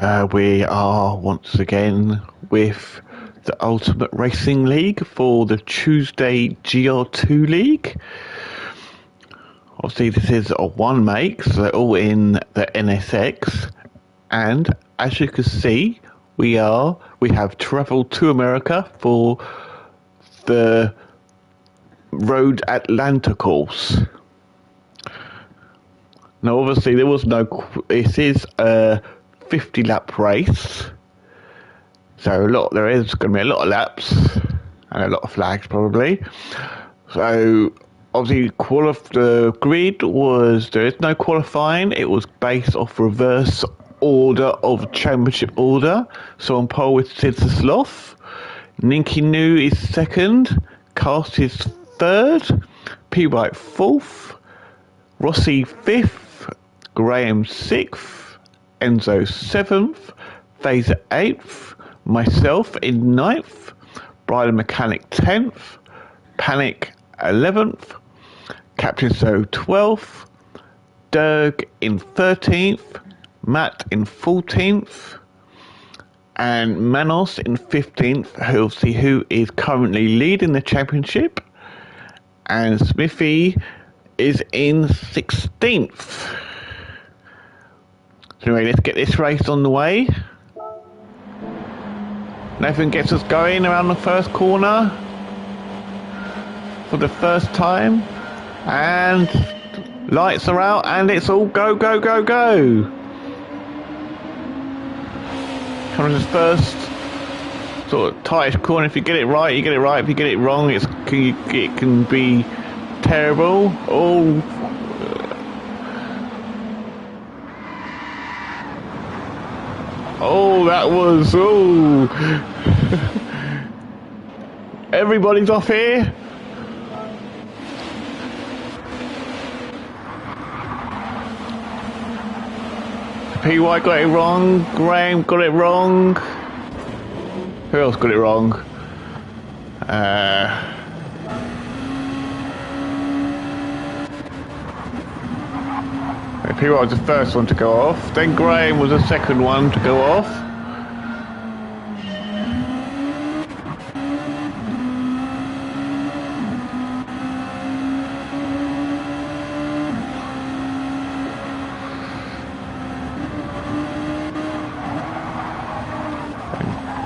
We are once again with the Ultimate Racing League for the Tuesday Gr2 League. Obviously this is a one make, so they're all in the NSX, and as you can see we have travelled to America for the Road Atlanta course. Now obviously this is a 50 lap race, so there is going to be a lot of laps and a lot of flags probably. So obviously the grid there is no qualifying, it was based off reverse order of championship order. So on pole with Sid the Sloth, Ninky New is second, Cast is third, P White fourth, Rossi fifth, Graham sixth, Enzo seventh, Phaser eighth, myself in ninth, Brian Mechanic 10th, Panic 11th, Captain So 12th, Dirk in 13th, Matt in 14th, and Manos in 15th, who is currently leading the championship, and Smithy is in 16th. So anyway, let's get this race on the way. Nathan gets us going around the first corner for the first time, and lights are out and it's all go, go, go, go. Coming to this first sort of tightish corner. If you get it right, you get it right. If you get it wrong, it can be terrible. Oh, that was, everybody's off here. PY got it wrong, Graham got it wrong. Who else got it wrong? PY was the first one to go off, then Graham was the second one to go off.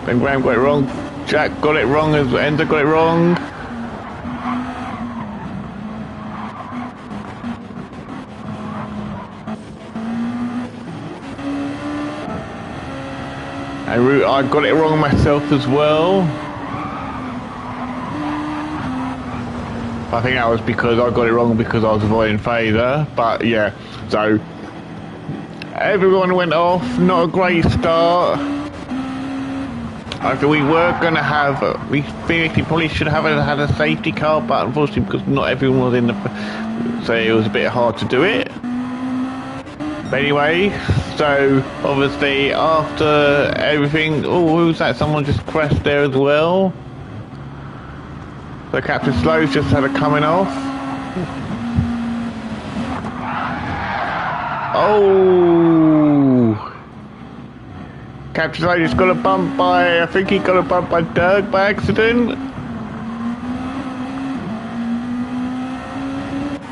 Then Graham got it wrong, Jack got it wrong, Enzo got it wrong. And I got it wrong myself as well. I think that was because I got it wrong because I was avoiding Phaser, but yeah, so everyone went off, not a great start. After we were going to have, we theoretically probably should have had a safety car, but unfortunately because not everyone was in so it was a bit hard to do it. But anyway, so obviously after everything, who's that? Someone just crashed there as well. So Captain Slow's just had a coming off. Oh! Captain Slow just got a bump by, I think he got a bump by Dirk by accident.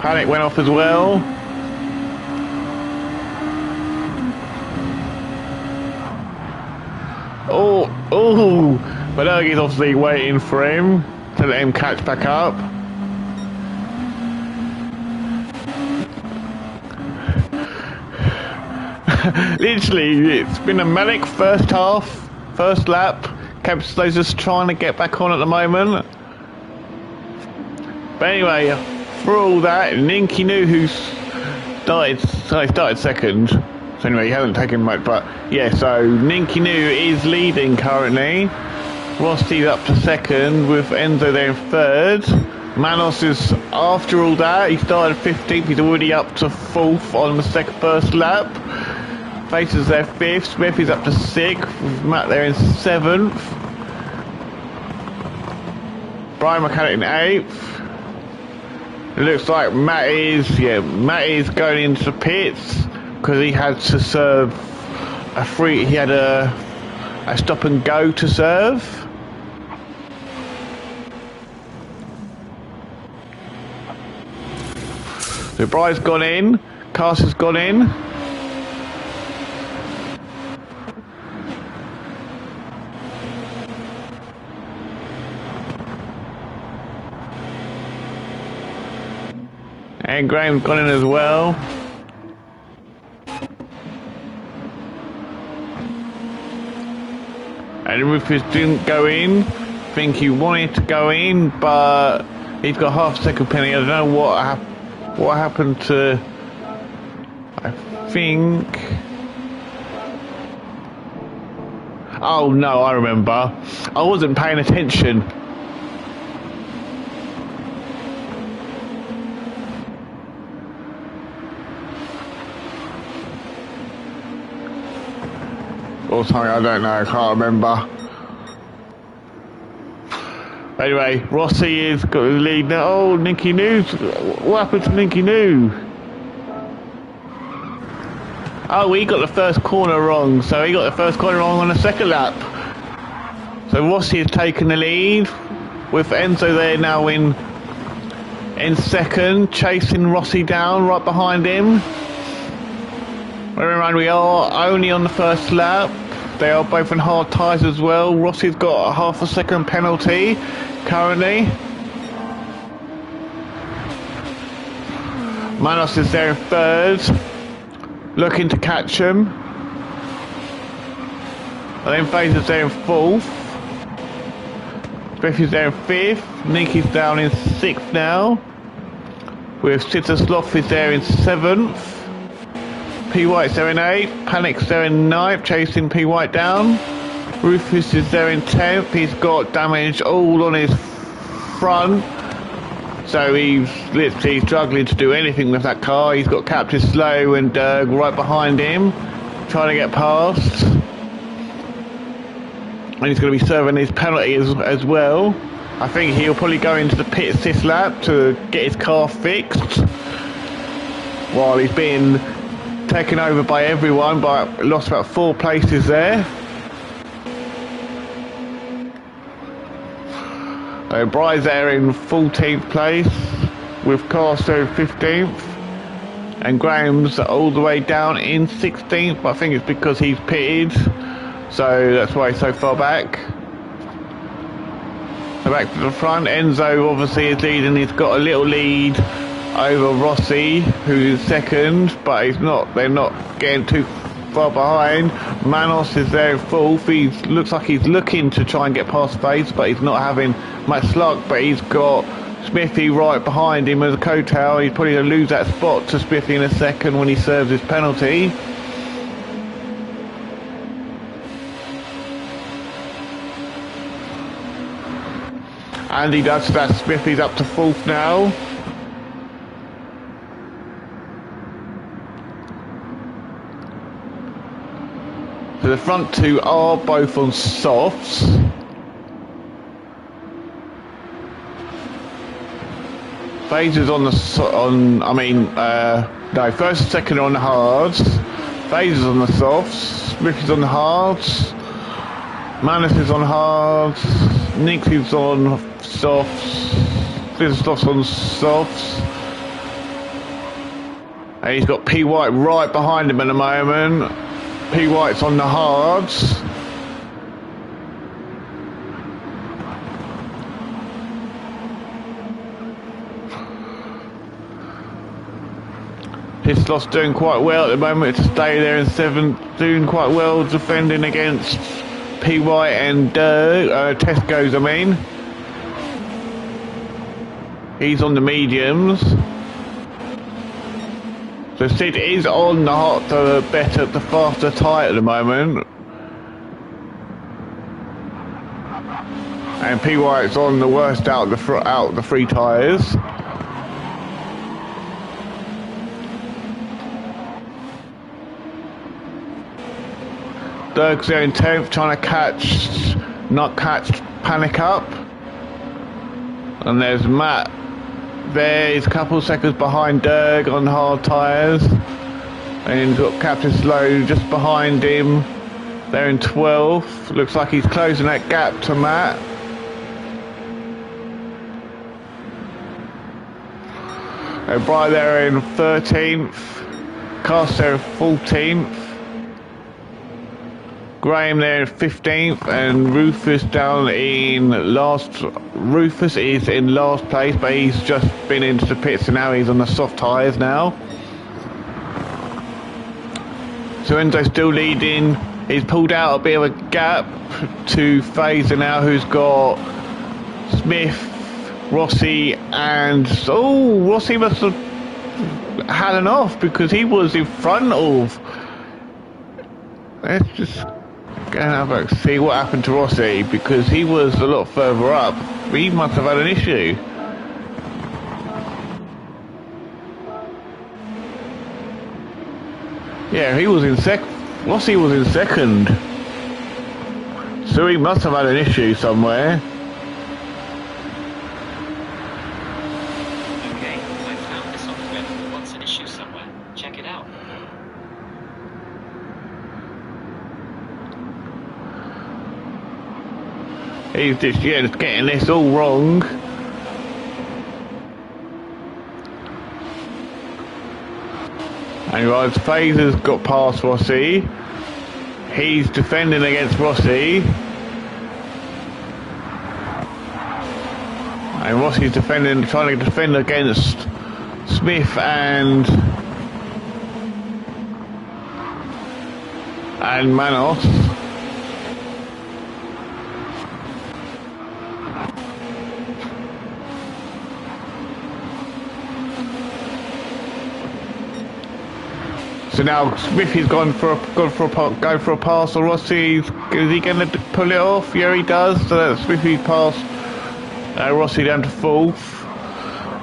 Panic went off as well. But Ergie's obviously waiting for him to let him catch back up. Literally, it's been a manic first half, first lap. Capsto's just trying to get back on at the moment. But anyway, for all that, Ninky New, who started second. So anyway, he hasn't taken much, but yeah, so Ninky New is leading currently. Rossi's up to second with Enzo there in third. Manos is, after all that, he started 15th, he's already up to 4th on the first lap. Faces there 5th, Smith is up to 6th, with Matt there in 7th. Brian Mechanic in 8th. It looks like Matt is going into the pits because he had to serve he had a stop and go to serve. So Bry's gone in, Carter's gone in. And Graham's gone in as well. And Rufus didn't go in. I think he wanted to go in, but he's got half a second penalty. I don't know what happened to... I think... Oh no, I remember. I wasn't paying attention. Or something, I don't know, I can't remember. Anyway, Rossi has got the lead now. Oh, Nicky News. What happened to Nicky New? Oh, he got the first corner wrong. So he got the first corner wrong on the second lap. So Rossi has taken the lead with Enzo there now in second, chasing Rossi down right behind him. Bear in mind, we are only on the first lap. They are both in hard tyres as well. Rossi's got a half a second penalty currently. Manos is there in third, looking to catch him. And then Fraser's there in fourth. Smith is there in fifth. Niki's down in sixth now. With Sitter Sloth is there in seventh. P. White's there in 8th, Panic's there in 9th, chasing P. White down. Rufus is there in 10th, he's got damage all on his front. So he's literally struggling to do anything with that car. He's got Captain Slow and Dirk right behind him, trying to get past. And he's going to be serving his penalty as well. I think he'll probably go into the pits this lap to get his car fixed. While he's being taken over by everyone, but lost about 4 places there. Bry's there in 14th place, with Carster in 15th, and Graham's all the way down in 16th, but I think it's because he's pitted, so that's why he's so far back. So back to the front, Enzo obviously is leading, he's got a little lead over Rossi, who's second, but they're not getting too far behind. Manos is there in fourth. He looks like he's looking to try and get past Face, but he's not having much luck. But he's got Smithy right behind him as a coattail. He's probably going to lose that spot to Smithy in a second when he serves his penalty. And he does that. Smithy's up to fourth now. So the front two are both on softs. Fraser's on first and second are on the hards. Fraser's on the softs. Smith is on the hards. Manus is on hards. Nick is on softs. Fizzstoff's on softs. And he's got P. White right behind him at the moment. P. White's on the hards. Hislop's doing quite well at the moment to stay there in 7th, doing quite well defending against P. White and Tesco's, I mean. He's on the mediums. So Sid is on the faster tyre at the moment. And P. White's on the worst out of the 3 tyres. Dirk's there in 10th, trying to not catch Panic up. And there's Matt there, he's a couple of seconds behind Dirk on hard tyres. And he's got Captain Slow just behind him. They're in 12th. Looks like he's closing that gap to Matt. O'Brien there in 13th. Cast there in 14th. Graham there in 15th. And Rufus down in last. Rufus is in last place, but he's just been into the pits and now he's on the soft tyres now. So Enzo's still leading. He's pulled out a bit of a gap to Fazer now, who's got Smith, Rossi, and Rossi must have had an off because he was in front of. Let's just go and have a see what happened to Rossi because he was a lot further up. He must have had an issue. Yeah, he was in Rossi was in second. So he must have had an issue somewhere. Okay, I found this software that wants an issue somewhere. Check it out. He's just getting this all wrong. And right, Fazer's got past Rossi. He's defending against Rossi. And Rossi's defending, trying to defend against Smith and Manos. So now Smithy's gone for a pass. Or Rossi, is he going to pull it off? Yeah, he does. So that's Smithy's pass. Rossi down to 4th.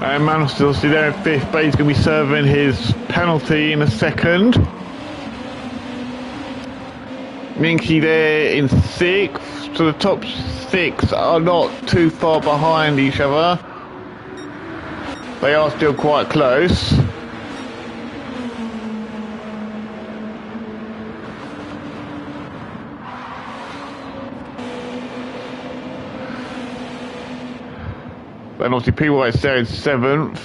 And Manos still there in 5th, but he's going to be serving his penalty in a second. Minky there in 6th. So the top 6 are not too far behind each other. They are still quite close. Then obviously P-White's there in 7th.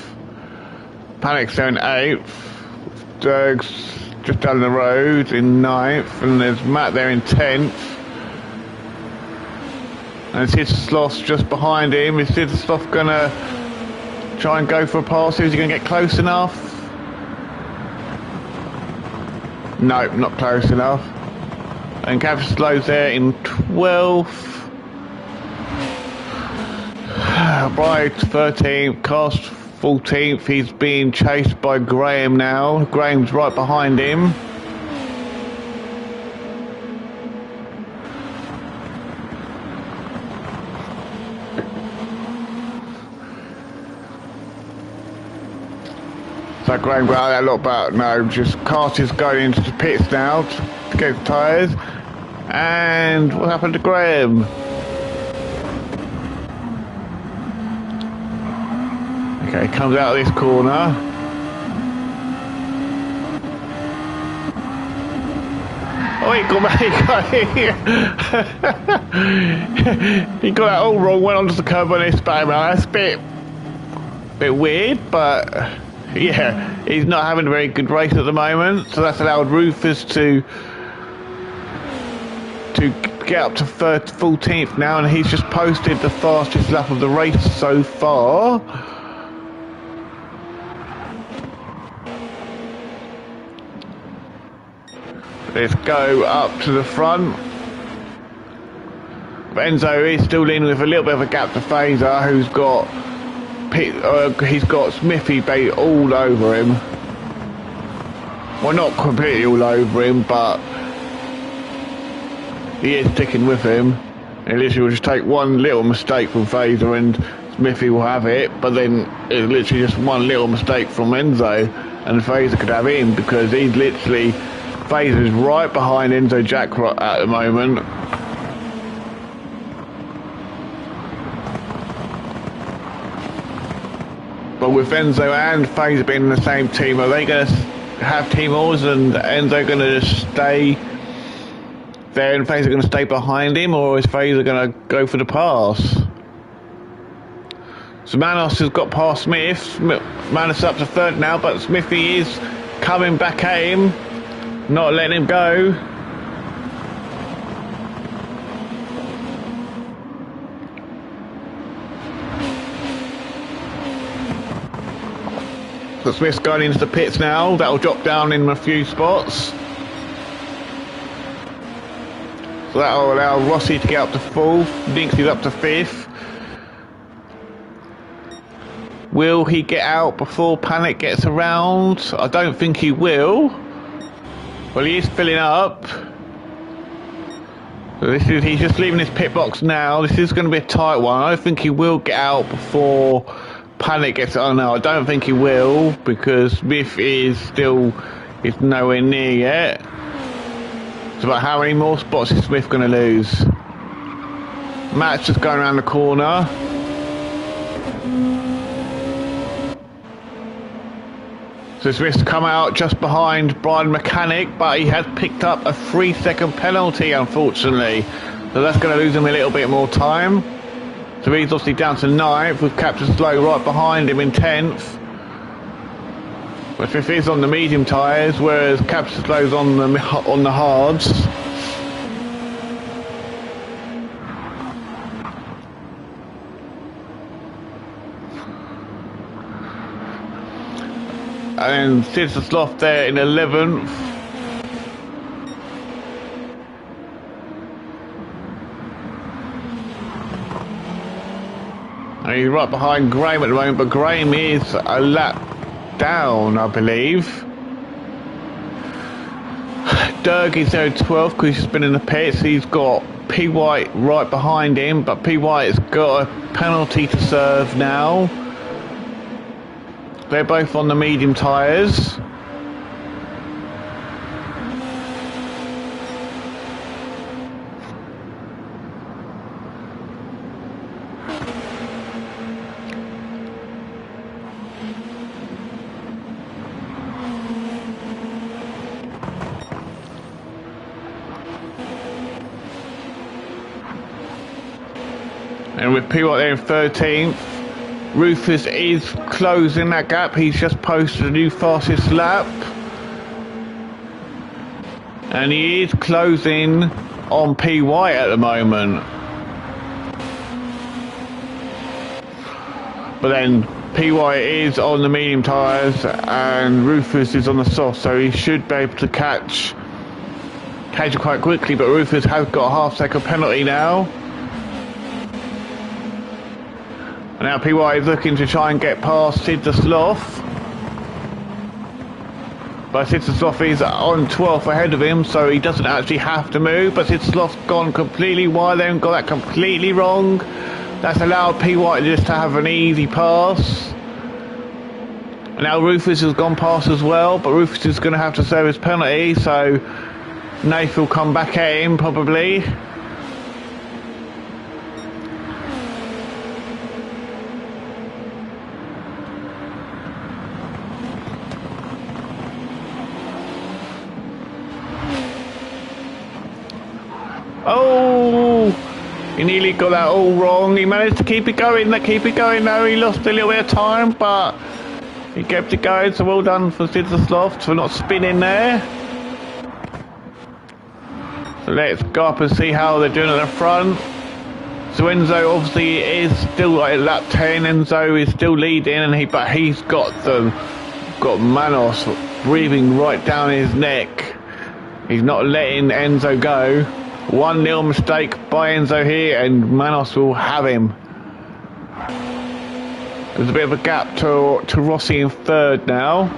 Panic's there in 8th. Dirk's just down the road in 9th. And there's Matt there in 10th. And Sidsloth's just behind him. Is Sidsloth going to try and go for a pass? Is he going to get close enough? No, not close enough. And Captain Slow's there in 12th. Bright 13th, Cast 14th. He's being chased by Graham now. Graham's right behind him. So Graham got out a lot about no, just Cast is going into the pits now to get the tyres. And what happened to Graham? Okay, comes out of this corner. Oh, he got he got that all wrong, went onto the curb on this bad man. That's a bit weird, but yeah, he's not having a very good race at the moment. So that's allowed Rufus to get up to 14th now, and he's just posted the fastest lap of the race so far. Let's go up to the front. Enzo is still leaning with a little bit of a gap to Fazer, who's got he's got Smithy bait all over him. Well, not completely all over him, but he is sticking with him. It literally will just take one little mistake from Fazer and Smithy will have it, but then it's literally just one little mistake from Enzo and Fazer could have him because he's literally Fazer's right behind Enzo Jack at the moment. But with Enzo and Fazer being in the same team, are they going to have Timors and Enzo going to just stay there and Fraser going to stay behind him, or is Fraser going to go for the pass? So Manos has got past Smith. Manos up to third now, but Smithy is coming back at him, not letting him go. So Smith's going into the pits now. That'll drop down in a few spots. So that'll allow Rossi to get up to fourth. Dinks is up to fifth. Will he get out before Panic gets around? I don't think he will. Well, he is filling up. So he's just leaving his pit box now. This is going to be a tight one. I don't think he will get out before Panic gets. Oh no, I don't think he will, because Smith is nowhere near yet. It's about how many more spots is Smith going to lose? Matt's just going around the corner. So Smith's come out just behind Brian Mechanic, but he has picked up a 3-second penalty, unfortunately. So that's going to lose him a little bit more time. So he's obviously down to 9th, with Captain Slow right behind him in 10th. But Smith is on the medium tyres, whereas Captain Slow's on the hards. And Sid the Sloth there in 11th. And he's right behind Graham at the moment, but Graham is a lap down, I believe. Derg is there at 12th because he's just been in the pits. He's got P. White right behind him, but P. White's got a penalty to serve now. They're both on the medium tyres. And with P. White there in 13th. Rufus is closing that gap. He's just posted a new fastest lap. And he is closing on P. White at the moment. But then P. White is on the medium tyres and Rufus is on the soft, so he should be able to catch it quite quickly. But Rufus has got a half-second penalty now. Now P. White is looking to try and get past Sid the Sloth. But Sid the Sloth is on 12th ahead of him, so he doesn't actually have to move. But Sid the Sloth's gone completely wide there and got that completely wrong. That's allowed P. White just to have an easy pass. And now Rufus has gone past as well, but Rufus is going to have to serve his penalty, so Nath will come back at him probably. Oh, he nearly got that all wrong. He managed to keep it going. No, he lost a little bit of time, but he kept it going. So well done for Sid the Sloth for not spinning there. So let's go up and see how they're doing at the front. So Enzo obviously is still like at lap 10. Enzo is still leading, but he's got Manos breathing right down his neck. He's not letting Enzo go. 1-0 mistake by Enzo here, and Manos will have him. There's a bit of a gap to Rossi in 3rd now.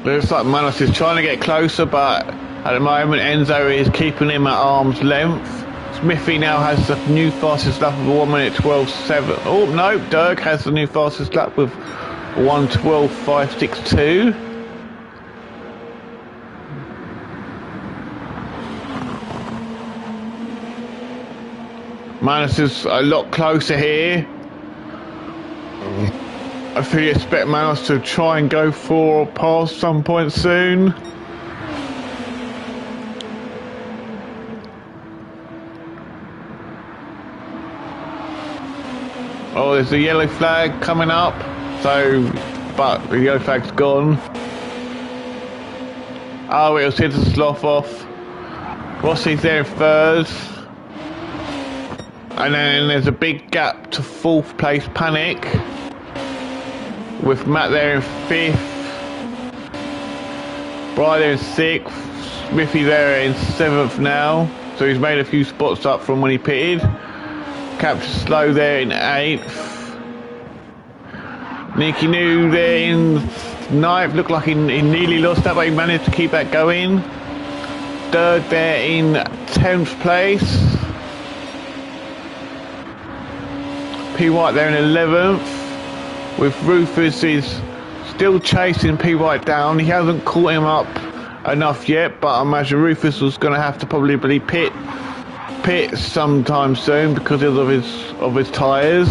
Looks like Manos is trying to get closer, but at the moment Enzo is keeping him at arm's length. Smithy now has the new fastest lap of 1 minute 12.7. Oh no, Dirk has the new fastest lap with 1:12.562. Manus is a lot closer here. I fully expect Manus to try and go for or past some point soon. Oh, there's a yellow flag coming up, but the yellow flag's gone. Oh, it'll hit the slough off. Rossi's there in third. And then there's a big gap to fourth place Panic, with Matt there in fifth, Brian there in sixth, Smithy there in seventh now, so he's made a few spots up from when he pitted. Captain Slow there in eighth, Nicky New there in ninth, looked like he nearly lost that, but he managed to keep that going. Third there in 10th place. P. White there in 11th, with Rufus is still chasing P. White down. He hasn't caught him up enough yet, but I imagine Rufus was going to have to probably pit sometime soon because of his tyres.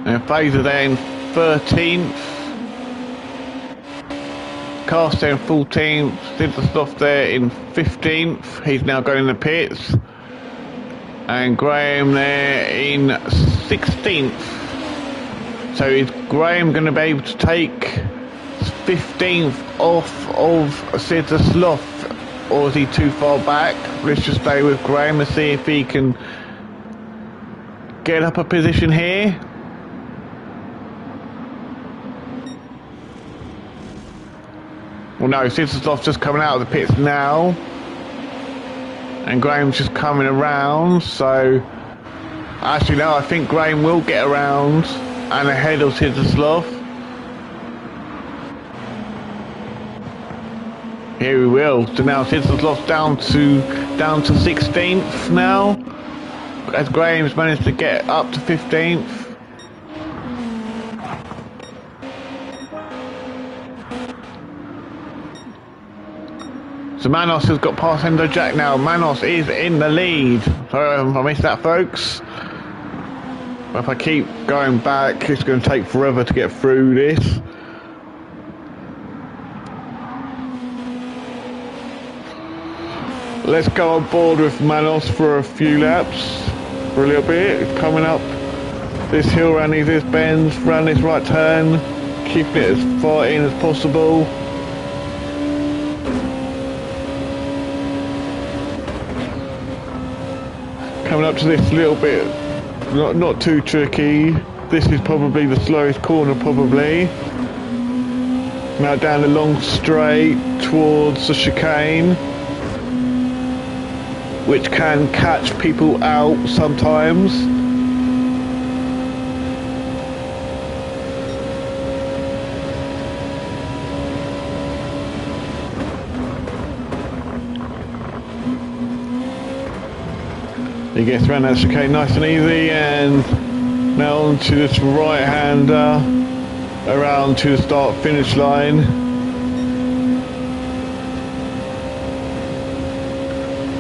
And Fraser there in 13th, Cast there in 14th, Siddersloff there in 15th, he's now going in the pits, and Graham there in 16th. So is Graham going to be able to take 15th off of Siddersloff, or is he too far back? Let's just stay with Graham and see if he can get up a position here. Well, no, Siddersloff's just coming out of the pits now, and Graham's just coming around, so actually no, I think Graham will get around and ahead of Siddersloff. Here we will. So now Siddersloff's down to 16th now, as Graham's managed to get up to 15th. So Manos has got past Endo Jack now. Manos is in the lead. Sorry if I missed that, folks. But if I keep going back, it's going to take forever to get through this. Let's go on board with Manos for a few laps, for a little bit. It's coming up this hill, around these bends, round this right turn, keeping it as far in as possible. Coming up to this little bit, not too tricky. This is probably the slowest corner, probably. Now down the long straight towards the chicane, which can catch people out sometimes. He gets around that chicane nice and easy, and now onto this right-hander around to the start-finish line.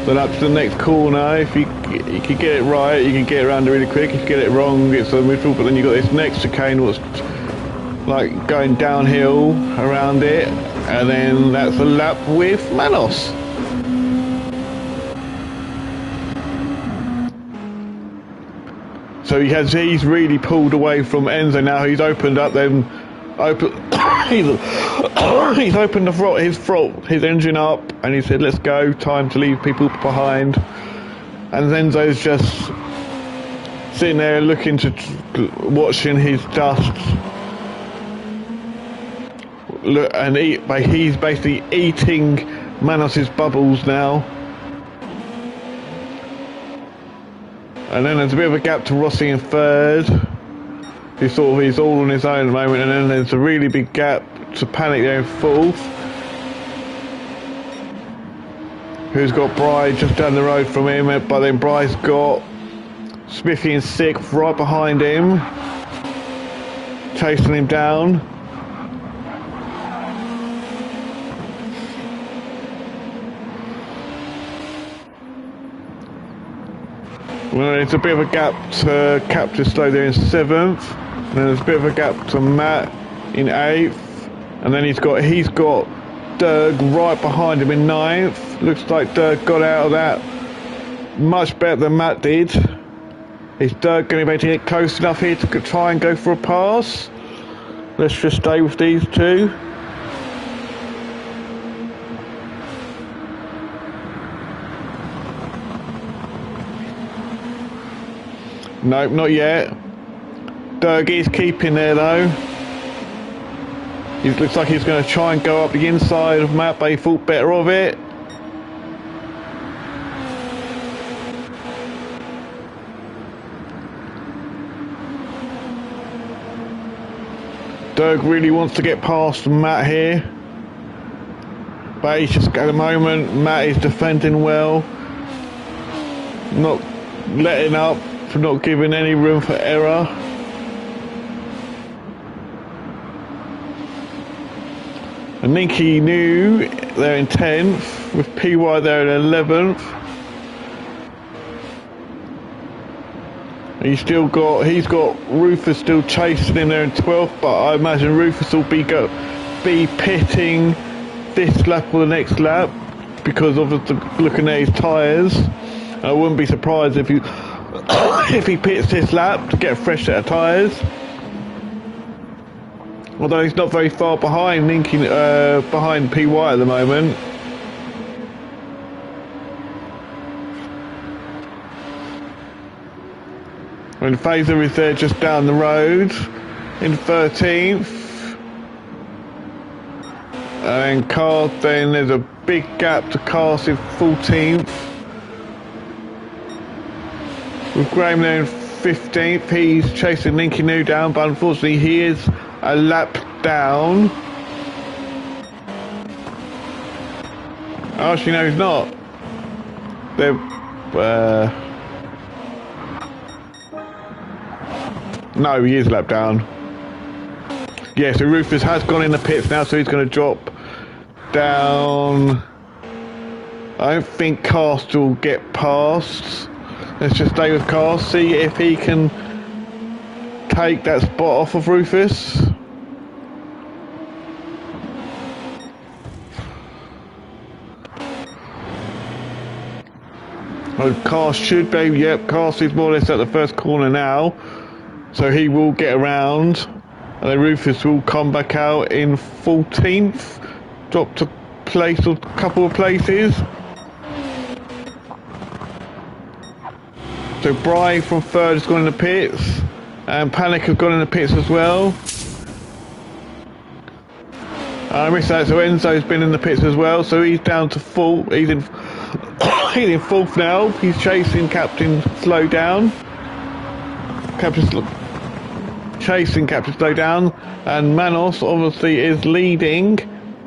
Then up to the next corner. If you can get it right, you can get around it really quick. If you get it wrong, it's the middle. But then you got this next chicane, what's like going downhill around it, and then that's a lap with Manos. So he's really pulled away from Enzo now. He's opened up them, he's opened his engine up, and he said, "Let's go, time to leave people behind." And Enzo's just sitting there looking watching his dust. Look, and he's basically eating Manos's bubbles now. And then there's a bit of a gap to Rossi in third. He's all on his own at the moment, and then there's a really big gap to Panic there in fourth. Who's got Bry just down the road from him, but then Bry's got Smithy in sixth right behind him, chasing him down. Well, there's a bit of a gap to Captain Slow there in seventh, and then there's a bit of a gap to Matt in eighth, and then he's got Dirk right behind him in ninth. Looks like Dirk got out of that much better than Matt did. Is Dirk going to be able to get close enough here to try and go for a pass? Let's just stay with these two. Nope, not yet. Dirk is keeping there though. He looks like he's going to try and go up the inside of Matt, but he thought better of it. Dirk really wants to get past Matt here, but he's just at the moment, Matt is defending well, not letting up, for not giving any room for error. And Ninky New, they're in 10th, with PY there in 11th. He's got Rufus still chasing him there in 12th, but I imagine Rufus will be pitting this lap or the next lap because of looking at his tyres. I wouldn't be surprised if he pits this lap to get a fresh set of tyres. Although he's not very far behind behind PY at the moment. And Phaser is there just down the road in 13th. And then there's a big gap to Cast in 14th. With Graham there in 15th, he's chasing Ninky New down, but unfortunately he is a lap down. Actually, no, he's not. No, he is a lap down. Yeah, so Rufus has gone in the pits now, so he's going to drop down. I don't think Cast will get past. Let's just stay with Cast, see if he can take that spot off of Rufus. Well, Cast should be, yep, Cast is more or less at the first corner now. So he will get around. And then Rufus will come back out in 14th. Dropped a place or a couple of places. So Bry from third has gone in the pits. And Panic has gone in the pits as well. I missed that, so Enzo's been in the pits as well. So he's down to full. He's in fourth now. He's chasing Captain Slow Down. Chasing Captain Slow Down. And Manos obviously is leading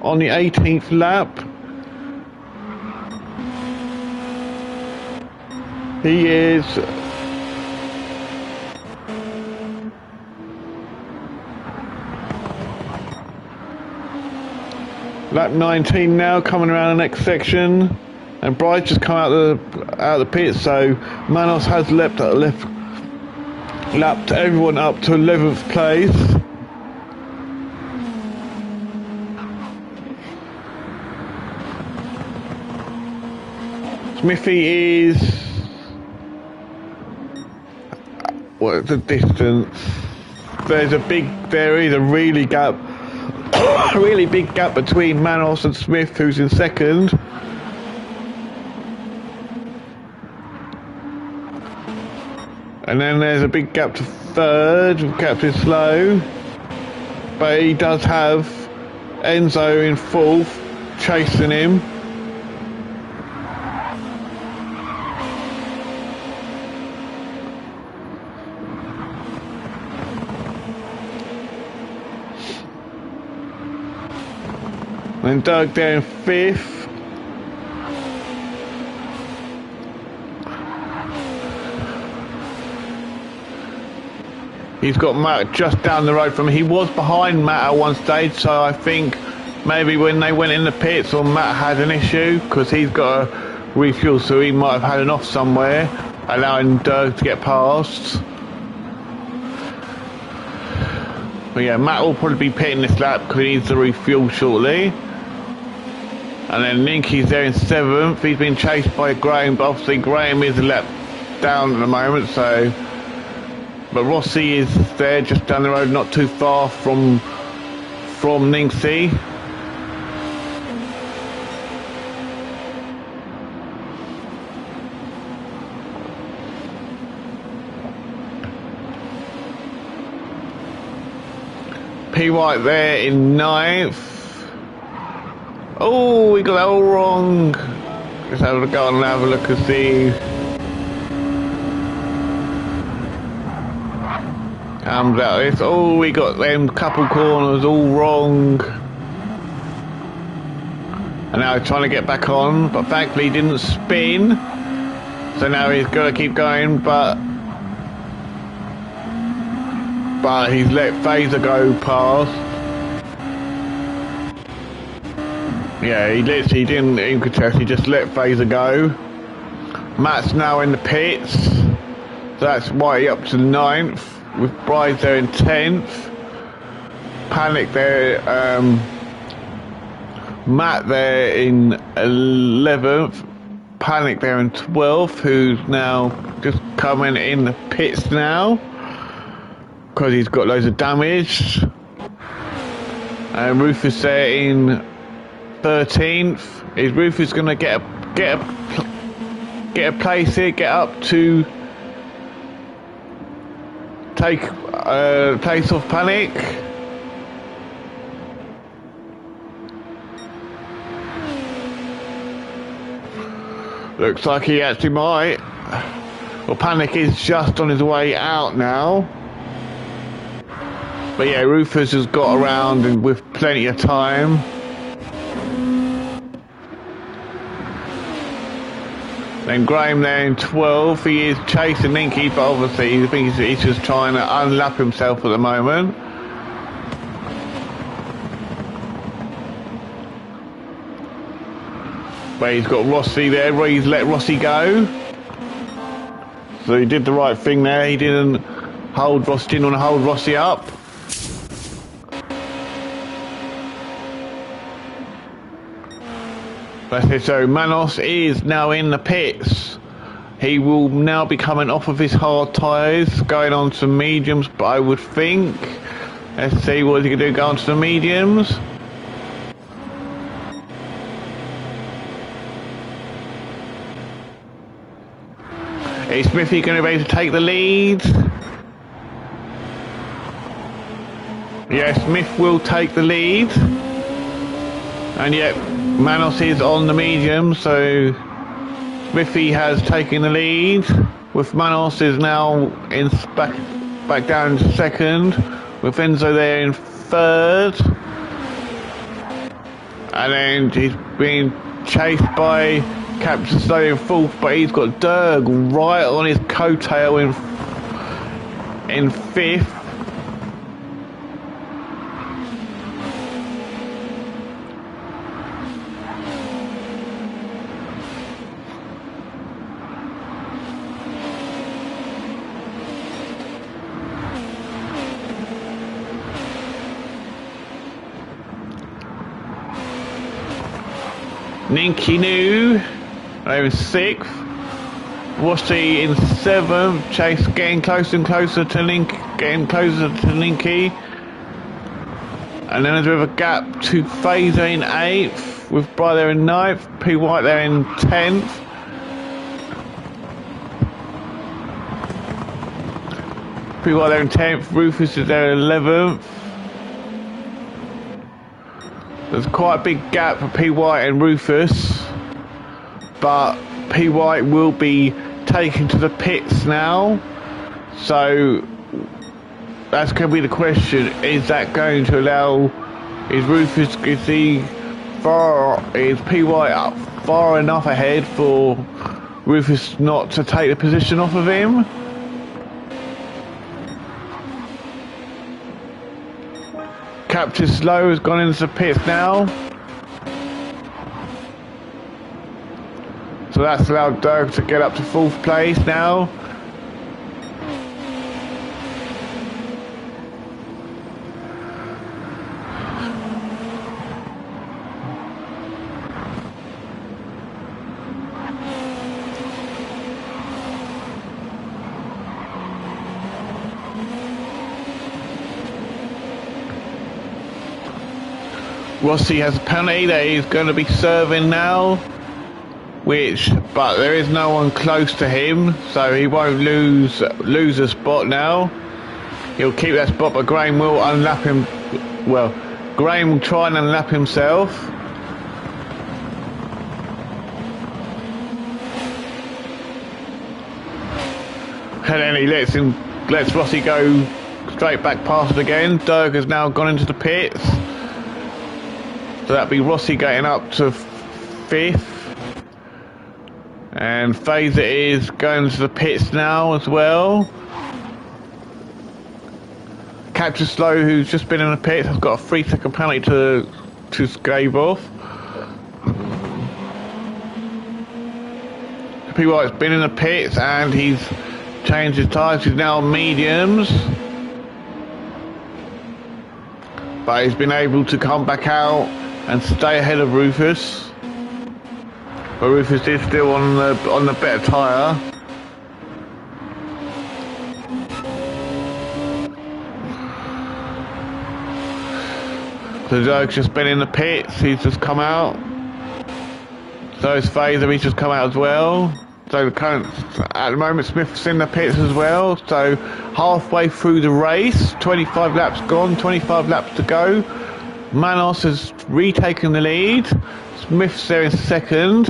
on the 18th lap. He is lap 19 now, coming around the next section, and Bryce just come out of the pit. So Manos has lapped everyone up to 11th place. Smithy is, what's the distance? There is a really big gap between Manos and Smith, who's in second. And then there's a big gap to third with Captain Slow. But he does have Enzo in fourth, chasing him. And Doug there in 5th. He's got Matt just down the road from him. He was behind Matt at one stage, so I think maybe when they went in the pits or Matt had an issue, because he's got a refuel, so he might have had an off somewhere, allowing Doug to get past. But yeah, Matt will probably be pitting this lap because he needs to refuel shortly. And then Ninky's there in 7th. He's been chased by Graham, but obviously Graham is a lap down at the moment, so... But Rossi is there just down the road, not too far from Ninksy. P White there in 9th. Oh, we got that all wrong. Let's have a go and have a look and see. Comes out this. Oh, we got them couple corners all wrong. And now he's trying to get back on, but thankfully he didn't spin. So now he's got to keep going, but he's let Phaser go past. Yeah, he literally didn't even contest, he just let Phaser go. Matt's now in the pits. So that's Whitey up to 9th. With Bryce there in 10th. Panic there, Matt there in 11th. Panic there in 12th, who's now just coming in the pits now because he's got loads of damage. And Rufus there in 13th. Is Rufus gonna get a place here, get up to take place off Panic? Looks like he actually might. Well, Panic is just on his way out now. But yeah, Rufus has got around and with plenty of time. Then Graham there in 12th. He is chasing Ninky, but obviously I think he's just trying to unlap himself at the moment. But he's got Rossi there, where he's let Rossi go. So he did the right thing there. He didn't want to hold Rossi up. That's it. So Manos is now in the pits. He will now be coming off of his hard tyres, going on to mediums, but I would think. Let's see what he can do, go on to the mediums. Is Smithy going to be able to take the lead? Yeah, Smith will take the lead. And yet, Manos is on the medium, so Smithy has taken the lead. With Manos is now in back down to 2nd. With Enzo there in 3rd. And then he's being chased by Captain Snow in 4th, but he's got Derg right on his coattail in 5th. Ninky New over 6th. Rossi in 7th. Chase getting closer and closer to Ninky. And then there's a bit of a gap to Phaser in 8th. With Bry there in 9th. P White there in 10th. P White there in 10th. Rufus is there in 11th. There's quite a big gap for P White and Rufus, but P White will be taken to the pits now. So that's going to be the question: is that going to allow? Is he is P White up far enough ahead for Rufus not to take the position off of him? Captain Slow has gone into the pits now. So that's allowed Dirk to get up to 4th place now. Rossi has a penalty that he's going to be serving now, but there is no one close to him, so he won't lose a spot now. He'll keep that spot, but Graham will unlap him. Well, Graham will try and unlap himself. And then he lets Rossi go straight back past it again. Dirk has now gone into the pits. So that'd be Rossi getting up to 5th. And Fazer is going to the pits now as well. Captain Slow, who's just been in the pits, has got a 3-second penalty to scrape off. P White's been in the pits and he's changed his tyres. He's now on mediums. But he's been able to come back out and stay ahead of Rufus. But Rufus is still on the better tyre. So Dirk's just been in the pits, he's just come out. So is Fazer, he's just come out as well. So at the moment Smith's in the pits as well. So halfway through the race, 25 laps gone, 25 laps to go. Manos has retaken the lead. Smith's there in 2nd.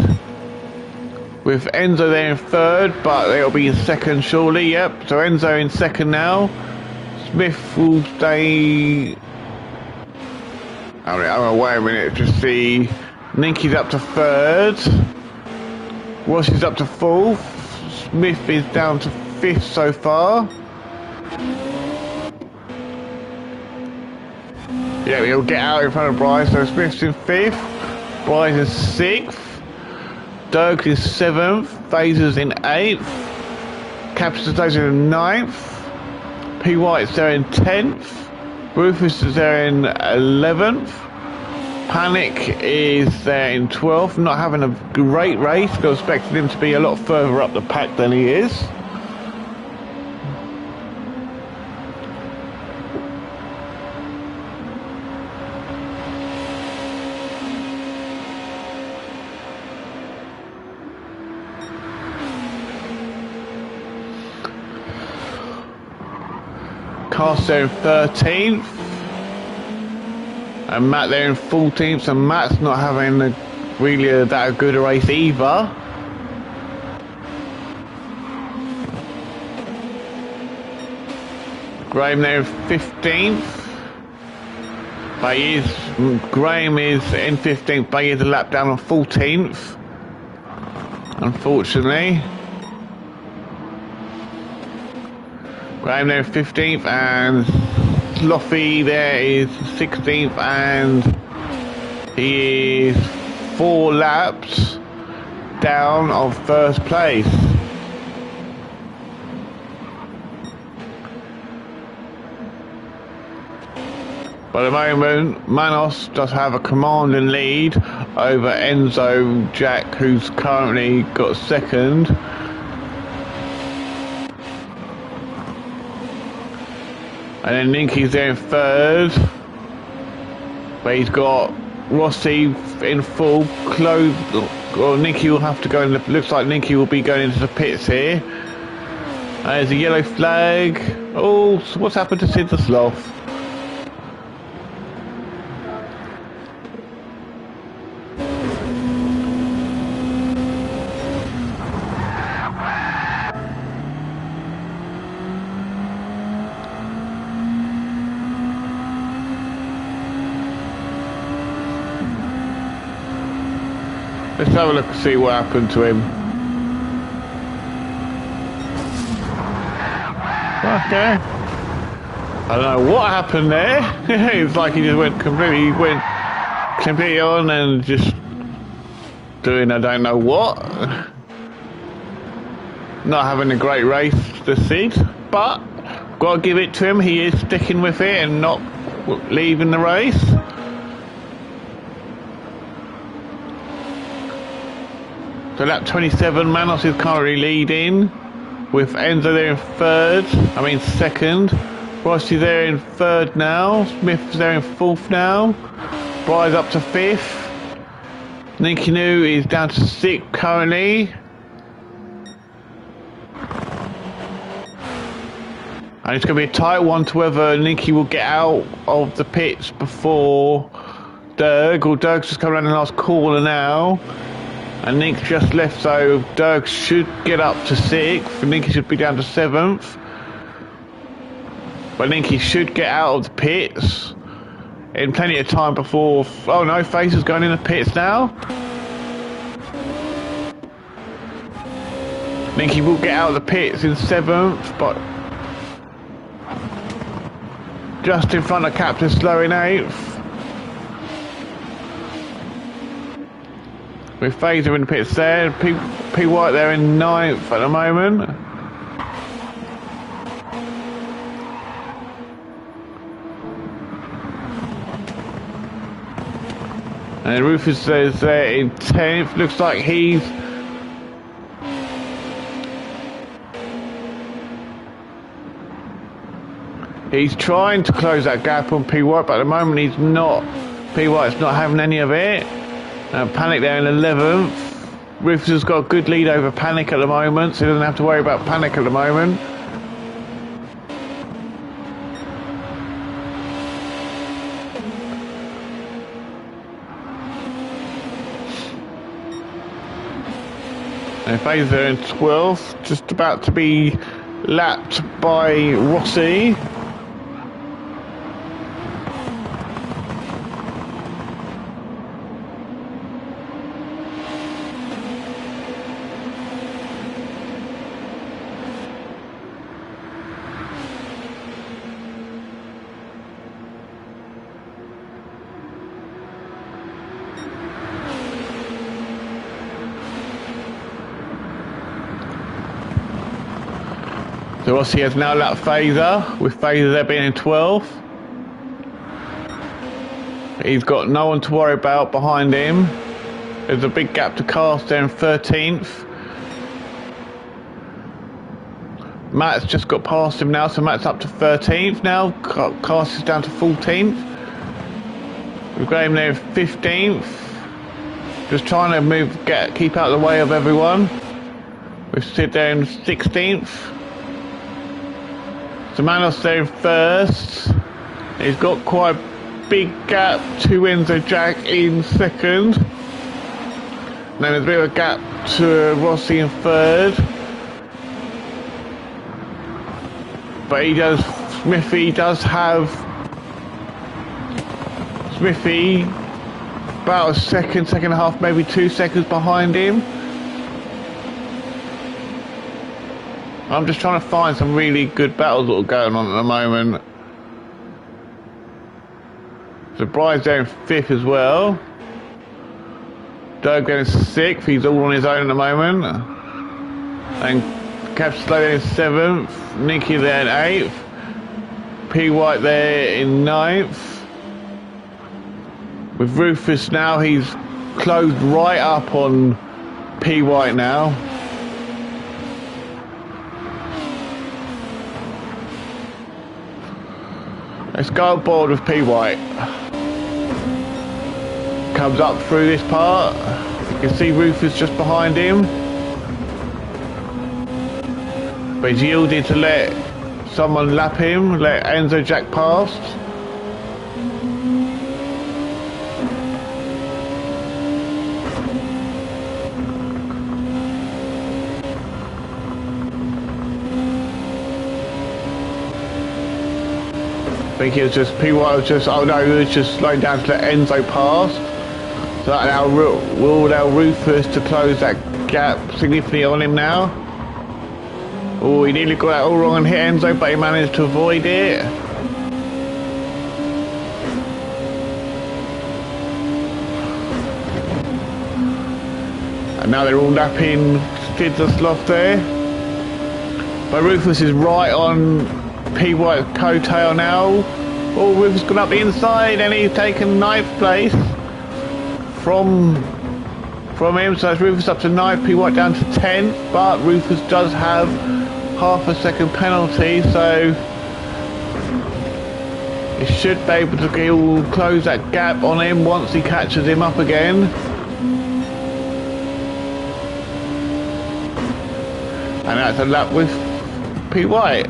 With Enzo there in 3rd, but they'll be in 2nd surely, yep. So Enzo in 2nd now. Smith will stay... Oh, wait a minute, just see. Ninky's up to 3rd. Rossi's up to 4th. Smith is down to 5th so far. Yeah, he'll get out in front of Bryce. So Smith's in 5th. Bryce is 6th. Dirk is 7th. Fazer's in 8th. Captain Slow's in 9th. P White's there in 10th. Rufus is there in 11th. Panic is there in 12th. Not having a great race. I was expecting him to be a lot further up the pack than he is. Cast there in 13th. And Matt there in 14th. And Matt's not having really that good a race either. Graham there in 15th. But Graham is in 15th, but he is a lap down on 14th. Unfortunately. Graham there 15th and Sloffy there is 16th and he is 4 laps down of 1st place. But at the moment, Manos does have a commanding lead over Enzo Jack, who's currently got 2nd. And then Ninky's there in 3rd. But he's got Rossi in full. Well, Ninky will have to go in. Looks like Ninky will be going into the pits here. There's a yellow flag. Oh, so what's happened to Sid the Sloth? Let's have a look and see what happened to him. Okay. I don't know what happened there. It's like he just went completely on and just doing I don't know what. Not having a great race, the Sid, but got to give it to him. He is sticking with it and not leaving the race. So lap 27, Manos is currently leading, with Enzo there in second. Rossi there in third now. Smith's there in fourth now. Bry's up to fifth. Nicky New is down to sixth currently. And it's going to be a tight one to whether Nicky will get out of the pits before Dirk, or Dirk's just coming around the last corner now. And Nick just left, so Dirk should get up to sixth. Nicky should be down to seventh. But Nicky should get out of the pits in plenty of time before. Oh no, Face is going in the pits now. Nicky will get out of the pits in seventh, but just in front of Captain Slow in eighth. With Phaser in the pits there, P White there in ninth at the moment. And Rufus is there in 10th. Looks like he's trying to close that gap on P White, but at the moment he's not. P White's not having any of it. Panic there in 11th. Rufus has got a good lead over Panic at the moment, so he doesn't have to worry about Panic at the moment. And Phaser in 12th, just about to be lapped by Rossi. So Rossi has now lapped Phaser, with Phaser there being in 12th. He's got no one to worry about behind him. There's a big gap to Cast there in 13th. Matt's just got past him now, so Matt's up to 13th now. Cast is down to 14th. We've got him there in 15th. Just trying to keep out of the way of everyone. We've Sid there in 16th. So Manos there in first. He's got quite a big gap to Enzo Jack in second. And then there's a bit of a gap to Rossi in third. But Smithy does have Smithy about a second and a half, maybe 2 seconds behind him. I'm just trying to find some really good battles that are going on at the moment. So Brian's there in 5th as well. Doug going 6th, he's all on his own at the moment. And Cap Slow there in 7th. Nicky there in 8th. P White there in 9th. With Rufus now, he's closed right up on P White now. Let's go aboard with P White. Comes up through this part. You can see Rufus just behind him. But he's yielded to let someone lap him, let Enzo Jack past. I think it was just P White was just, oh no, he was just slowing down to let Enzo pass. So that will allow Rufus to close that gap significantly on him now. Oh, he nearly got that all wrong and hit Enzo, but he managed to avoid it. And now they're all lapping Tuesday Gr2 there. But Rufus is right on P. White's coattail now. Oh, Rufus gone up the inside and he's taken 9th place from him. So that's Rufus up to 9th, P. White down to 10th. But Rufus does have half a second penalty, so he should be able to close that gap on him once he catches him up again. And that's a lap with P. White.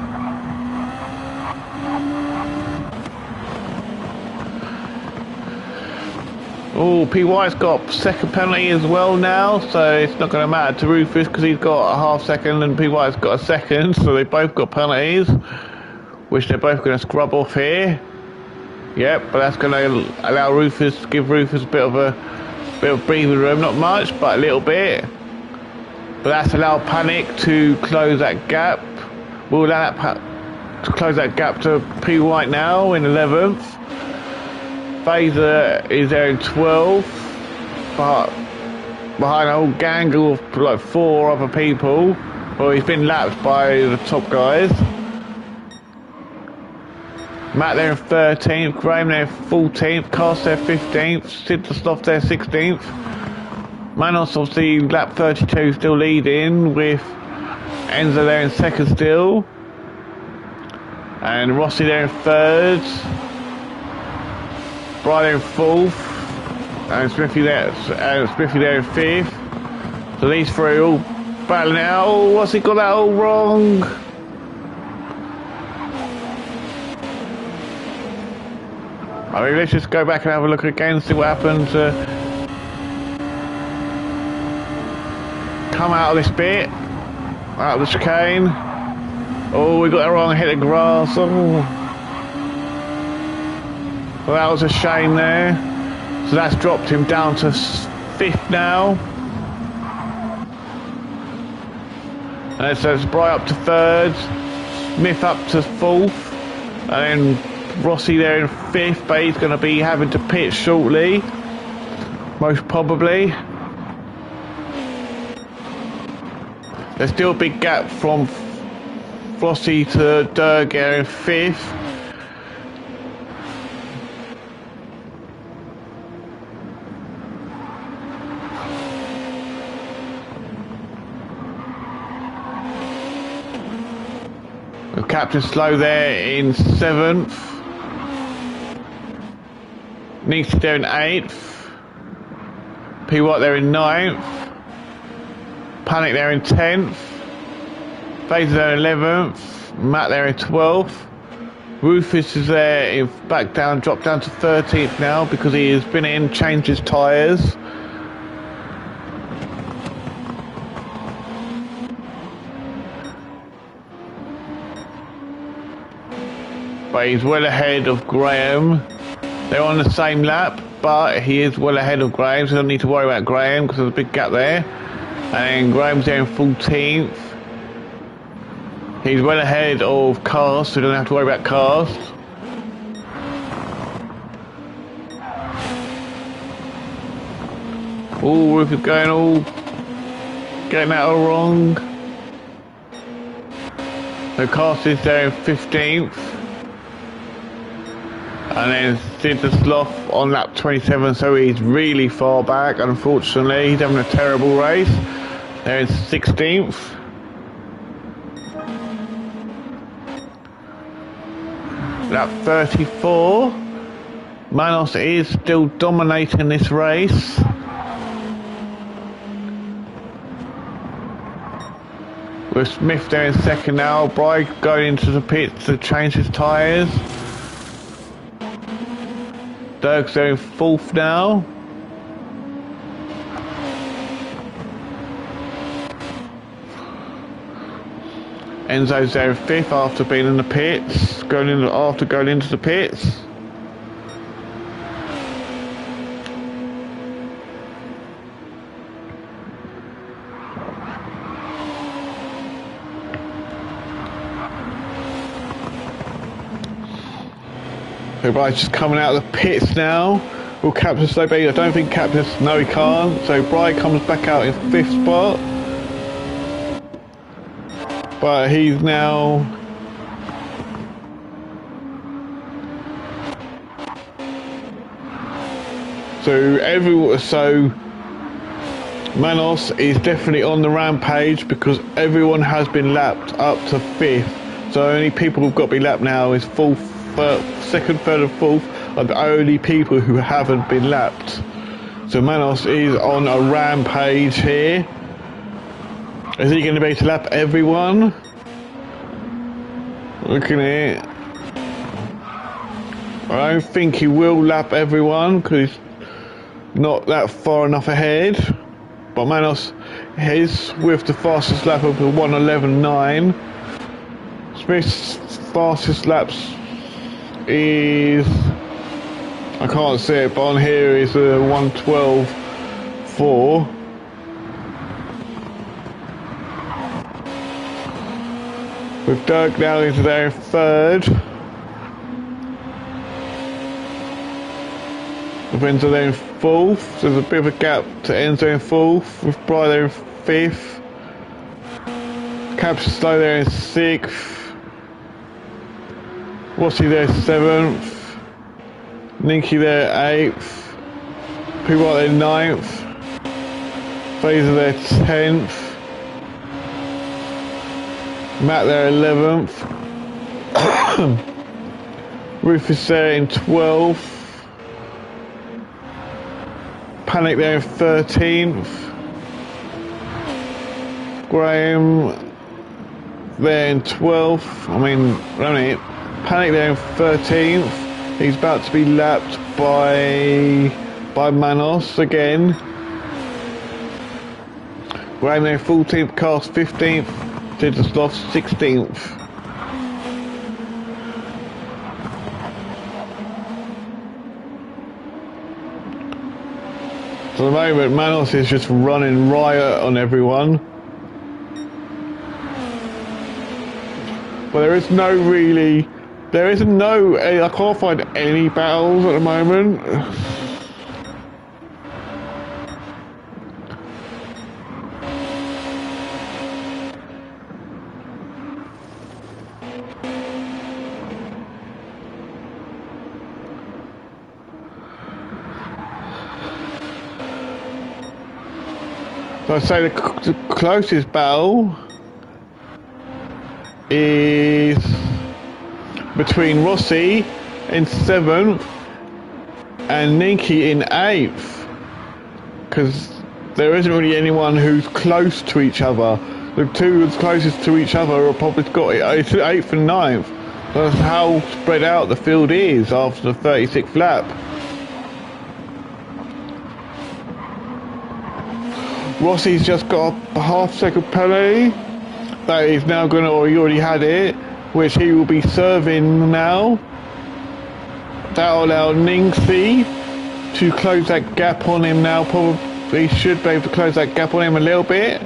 Oh, P. White's got second penalty as well now, so it's not going to matter to Rufus because he's got a half second and P. White's got a second, so they both got penalties, which they're both going to scrub off here. Yep, but that's going to allow Rufus, give Rufus a bit of breathing room, not much, but a little bit. But that's allowed Panic to close that gap. We'll allow that to close that gap to P. White now in 11th. Phaser is there in 12th, but behind a whole gang of like 4 other people. Well, he's been lapped by the top guys. Matt there in 13th, Graham there in 14th, Cast there 15th, Tuesday Gr2 there 16th. Manos obviously lap 32 still leading with Enzo there in 2nd still. And Rossi there in 3rd. Brian there in 4th. And Smithy there in 5th. So these 3 all battling out. Oh, what's he got that all wrong? I mean, let's just go back and have a look again, see what happened. Come out of this bit, out of the chicane. Oh, we got that wrong, hit the grass. Oh, well, that was a shame there. So that's dropped him down to 5th now. And it says Bright up to 3rd, Smith up to 4th, and then Rossi there in 5th, but he's going to be having to pit shortly, most probably. There's still a big gap from Rossi to Durger in 5th. The Captain Slow there in 7th. Nixie there in 8th. P. White there in 9th. Panic there in 10th. Phaser there in 11th. Matt there in 12th. Rufus is there in dropped down to 13th now because he has been in, changed his tyres. But he's well ahead of Graham. They're on the same lap, but he is well ahead of Graham, so don't need to worry about Graham because there's a big gap there. And then Graham's there in 14th. He's well ahead of Cast, so we don't have to worry about Cast. Oh, Rufus going getting that all wrong. So Cast is there in 15th. And then Tuesday Gr2 on lap 27, so he's really far back, unfortunately. He's having a terrible race. They're in 16th. Lap 34. Manos is still dominating this race. With Smith there in 2nd now. Bright going into the pits to change his tyres. Dirk's there in 4th now. Enzo's there in 5th after being in the pits, after going into the pits. So Bry's just coming out of the pits now. Will Captain stay back? I don't think Captain... No, he can't. So Bry comes back out in 5th spot. But he's now... So Manos is definitely on the rampage because everyone has been lapped up to 5th. So only people who've got to be lapped now is 4th, 2nd, 3rd and 4th are the only people who haven't been lapped. So Manos is on a rampage here. Is he going to be able to lap everyone? Looking at it. I don't think he will lap everyone because he's not that far enough ahead. But Manos is with the fastest lap of the 1:11.9. Smith's fastest laps is, I can't see it, but on here is a 1:12.4. With Dirk now into there in 3rd. With Enzo there in 4th. So there's a bit of a gap to Enzo in 4th. With Bry there in 5th. Caps Slow there in 6th. Wassy there 7th. Ninky there 8th. P-White there 9th. Fraser there 10th. Matt there 11th. Rufus there in 12th. Panic there in 13th. Graham there in 12th. Panic there in 13th. He's about to be lapped by Manos again. Graham there in 14th. Cast 15th. Did the sloth 16th. So at the moment, Manos is just running riot on everyone. But there isn't no, I can't find any battles at the moment. So I'd say the closest battle is between Rossi in 7th and Ninky in 8th, because there isn't really anyone who's close to each other. The two that's closest to each other are probably got it 8th and 9th. That's how spread out the field is after the 36th lap. Rossi's just got a half-second penalty that he's now going to, or he already had it, which he will be serving now. That'll allow Ningsi to close that gap on him now. Probably should be able to close that gap on him a little bit.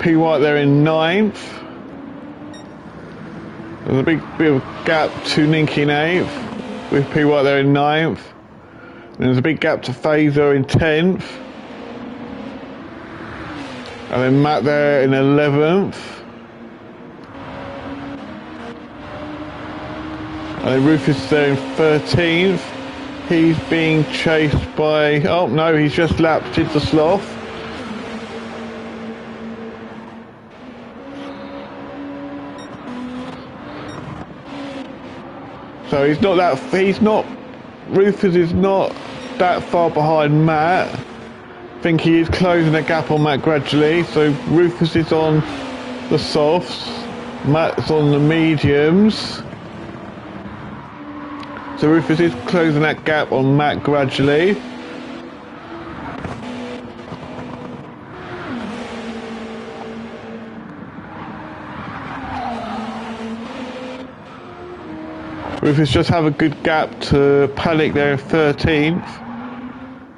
P. White there in 9th. There's a big bit of gap to Ninky in 8th, with P. White there in 9th. There's a big gap to Phaser in 10th. And then Matt there in 11th. And then Rufus there in 13th. He's being chased by... Oh no, he's just lapped into Sloth. So Rufus is not that far behind Matt. I think he is closing the gap on Matt gradually. So Rufus is on the softs, Matt's on the mediums. So Rufus is closing that gap on Matt gradually. Rufus just have a good gap to Panic there 13th.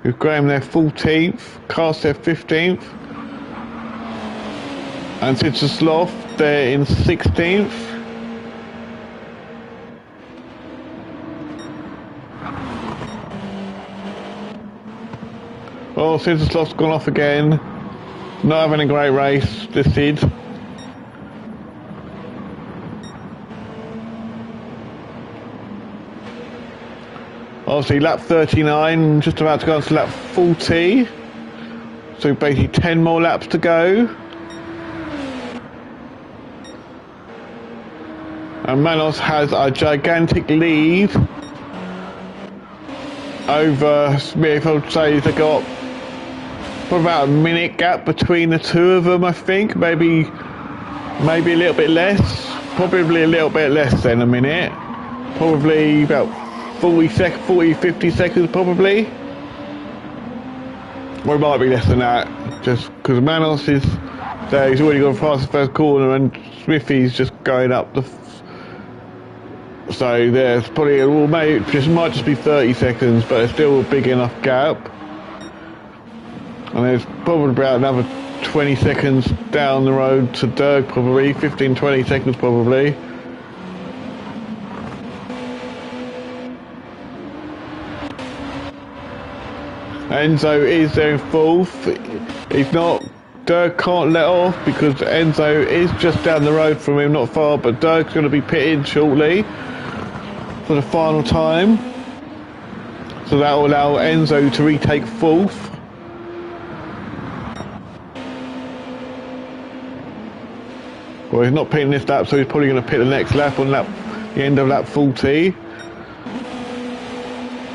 With Graham there 14th. Cast there 15th. And Sister Sloth there in 16th. Oh, Sister Sloth's gone off again. Not having a great race, this Sid. Obviously lap 39, just about to go on to lap 40. So basically 10 more laps to go. And Manos has a gigantic lead over Smith. I would say they got probably about a minute gap between the two of them, I think. Maybe a little bit less. Probably a little bit less than a minute. Probably about 40, 50 seconds probably. Or it might be less than that. Just because Manos is there, he's already gone past the first corner and Smithy's just going up the... So there's probably, well, maybe it might just be 30 seconds, but it's still a big enough gap. And there's probably about another 20 seconds down the road to Dirk, probably 15, 20 seconds probably. Enzo is there in fourth. He's not. Dirk can't let off because Enzo is just down the road from him, not far. But Dirk's going to be pitted shortly for the final time, so that will allow Enzo to retake fourth. Well, he's not pitting this lap, so he's probably going to pit the next lap on the end of lap 40.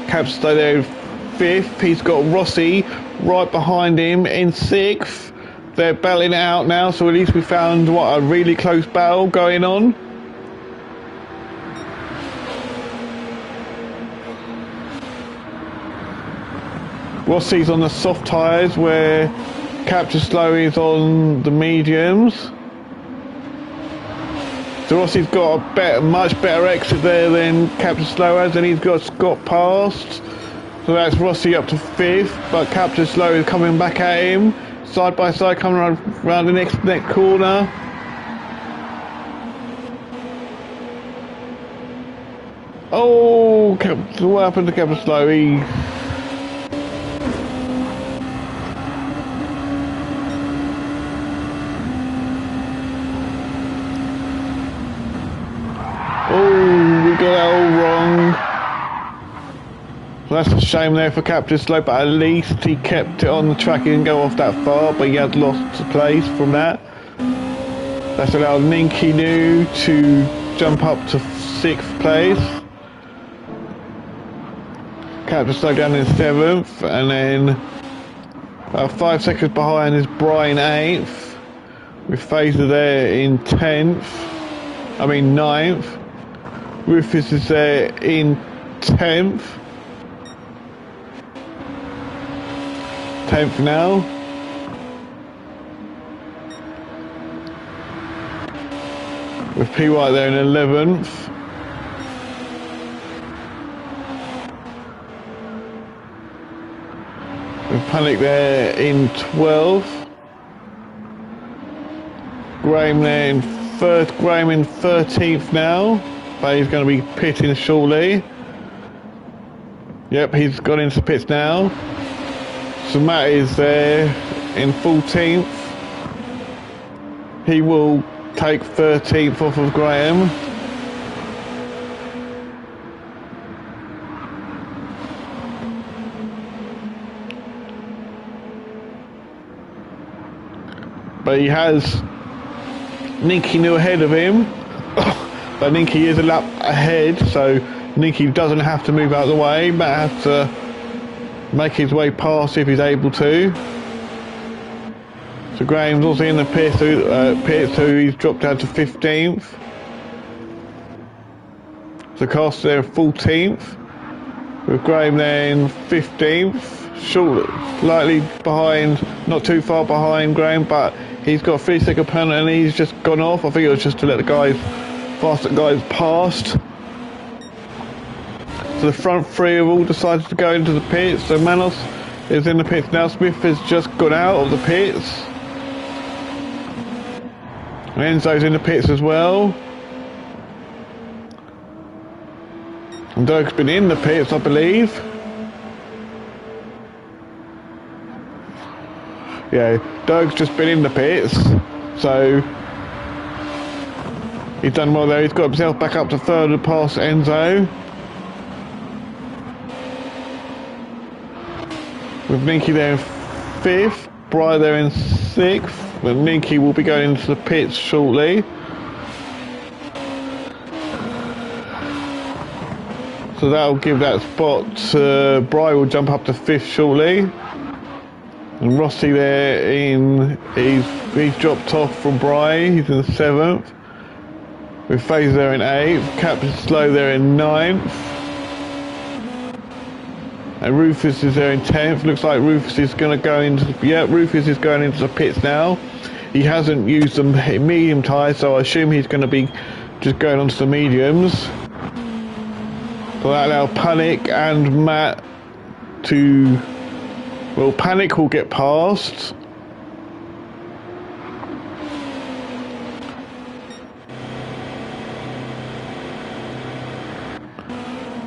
Capsto there in fifth. He's got Rossi right behind him in sixth. They're battling it out now, so at least we found a really close battle going on. Rossi's on the soft tyres where Capture Slow is on the mediums. So Rossi's got a much better exit there than Capture Slow has, and he's got Scott past. So that's Rossi up to fifth, but Capture Slow is coming back at him. Side by side, coming around the next corner. Oh, what happened to Capture Slow? Got that all wrong. That's a shame there for Capture Slow, but at least he kept it on the track. He didn't go off that far, but he had lost place from that. That's allowed Ninky New to jump up to sixth place. Capture Slow down in seventh, and then 5 seconds behind is Brian eighth, with Phaser there in 9th. Rufus is there in 10th. 10th now. With P White there in 11th. With Panic there in 12th. Graham there in 13th now. But he's going to be pitting shortly. Yep, he's got into pits now. So Matt is there in 14th. He will take 13th off of Graham. But he has Ninky New ahead of him. But Ninky is a lap ahead, so Ninky doesn't have to move out of the way. Matt has to make his way past if he's able to. So Graham's also in the pit, so he's dropped down to 15th. So Costa there 14th. With Graham there in 15th. Short, slightly behind, not too far behind Graham, but he's got a 3-second penalty and he's just gone off. I think it was just to let the guys... Faster guys past. So the front three have all decided to go into the pits. So Manos is in the pits now. Smith has just got out of the pits. Enzo's in the pits as well. And Dirk's been in the pits, I believe. Yeah, Dirk's just been in the pits. So he's done well there. He's got himself back up to third and past Enzo. With Ninky there in fifth, Bry there in sixth, and Ninky will be going into the pits shortly. So that'll give that spot to Bry will jump up to fifth shortly. And Rossi there he's dropped off from Bry, he's in seventh. With FaZe there in eighth, Captain Slow there in ninth. And Rufus is there in 10th. Looks like Rufus is going to go into... Yeah, Rufus is going into the pits now. He hasn't used the medium tyres, so I assume he's going to be just going onto the mediums. So that allows Panic and Matt to... Well, Panic will get past.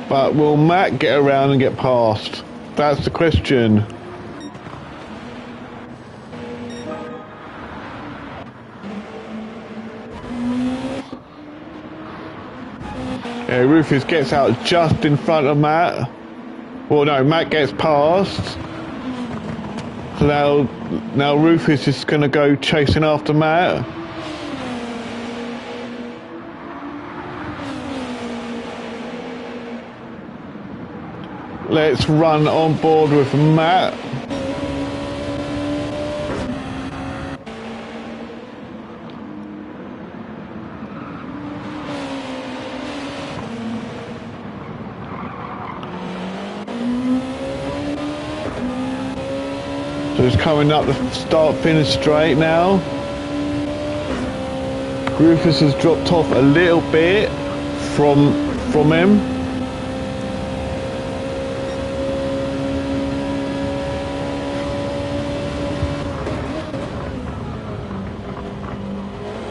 But will Matt get around and get past? That's the question. Yeah, Rufus gets out just in front of Matt. Well, no, Matt gets past. So now Rufus is going to go chasing after Matt. Let's run on board with Matt. So it's coming up the start-finish straight now. Rufus has dropped off a little bit from him.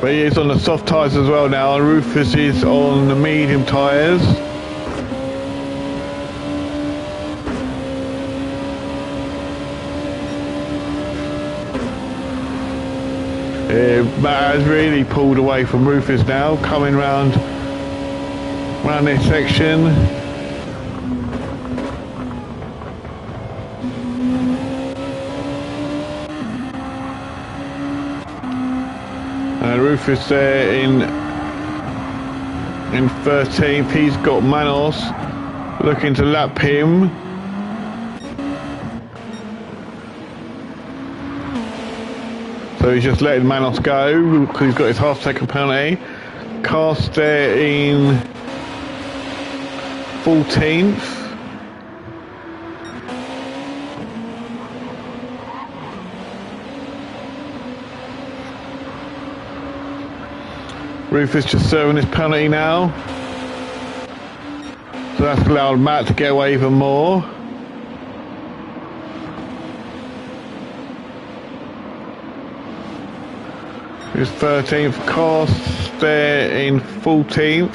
But he is on the soft tyres as well now, and Rufus is on the medium tyres. Matt has really pulled away from Rufus now, coming round this section. And Rufus there in 13th. He's got Manos looking to lap him. So he's just letting Manos go because he's got his half-second penalty. Cast there in 14th. Rufus just serving his penalty now. So that's allowed Matt to get away even more. His 13th, Cost there in 14th.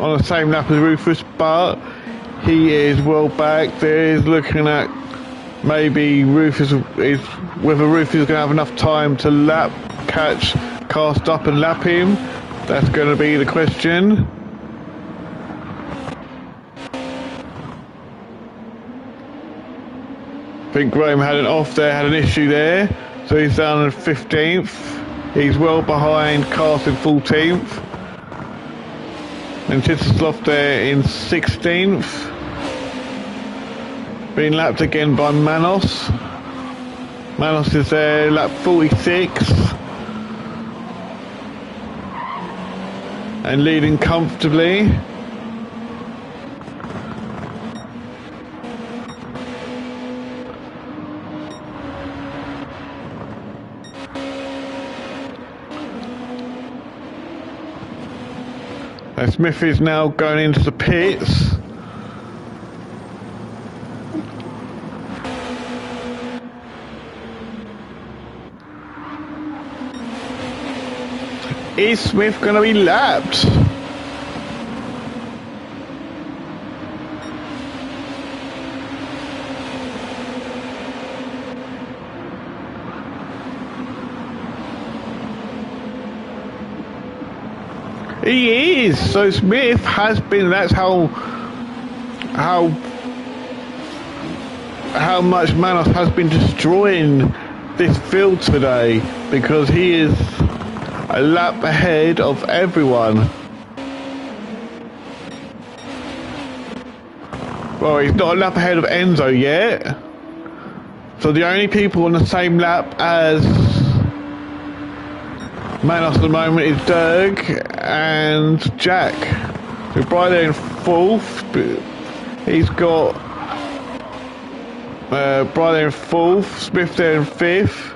On the same lap as Rufus, but he is well back. There is looking at maybe whether Rufus is going to have enough time to catch Cast up and lap him. That's going to be the question. I think Graham had an issue there. So he's down in 15th. He's well behind Cast in 14th. And Titusloff there in 16th. Being lapped again by Manos. Manos is there, lap 46. And leading comfortably. Smith is now going into the pits. Is Smith going to be lapped? He is. So Smith has been. That's how much Manos has been destroying this field today, because he is a lap ahead of everyone. Well, he's not a lap ahead of Enzo yet. So the only people on the same lap as Manos at the moment is Dirk and Jack. So Brian there in fourth. He's got Brian there in fourth, Smith there in fifth,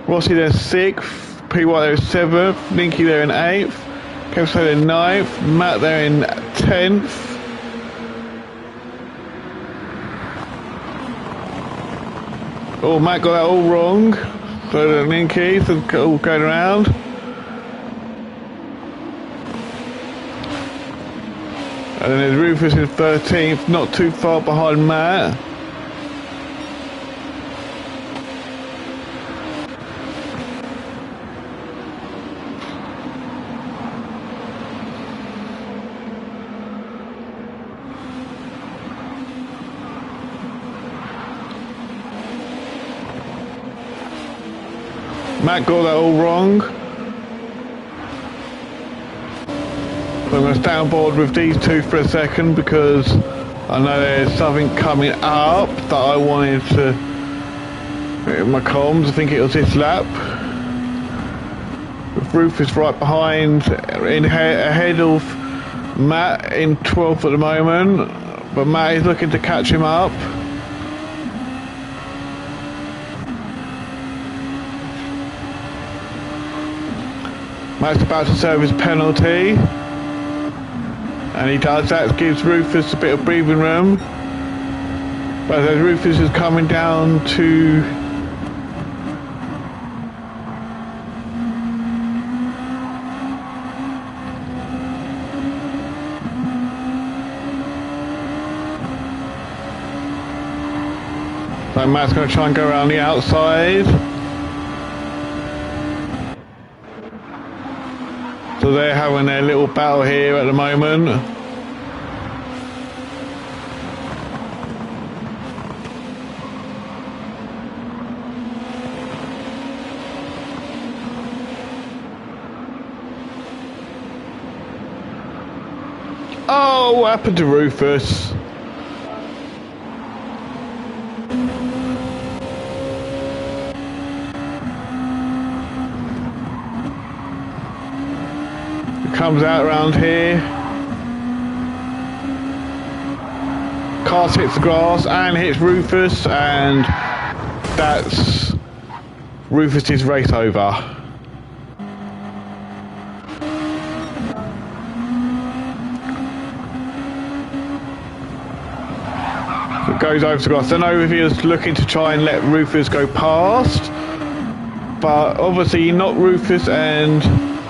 Rossi there in sixth, P. White there in seventh, Linky there in eighth, Kevin there in ninth, Matt there in 10th. Oh, Matt got that all wrong. So Linky's all going around. And then there's Rufus in 13th, not too far behind Matt. Matt got that all wrong. So I'm going to stay on board with these two for a second, because I know there's something coming up that I wanted to in my comms. I think it was this lap. With Rufus right behind, ahead of Matt in 12th at the moment, but Matt is looking to catch him up. Matt's about to serve his penalty, and he does that. Gives Rufus a bit of breathing room, but as Rufus is coming down to so Matt's going to try and go around the outside. So they're having their little battle here at the moment. Oh, what happened to Rufus? Comes out around here. Car hits the grass and hits Rufus, and that's Rufus's race over. It goes over the grass. I don't know if he was looking to try and let Rufus go past, but obviously he knocked Rufus, and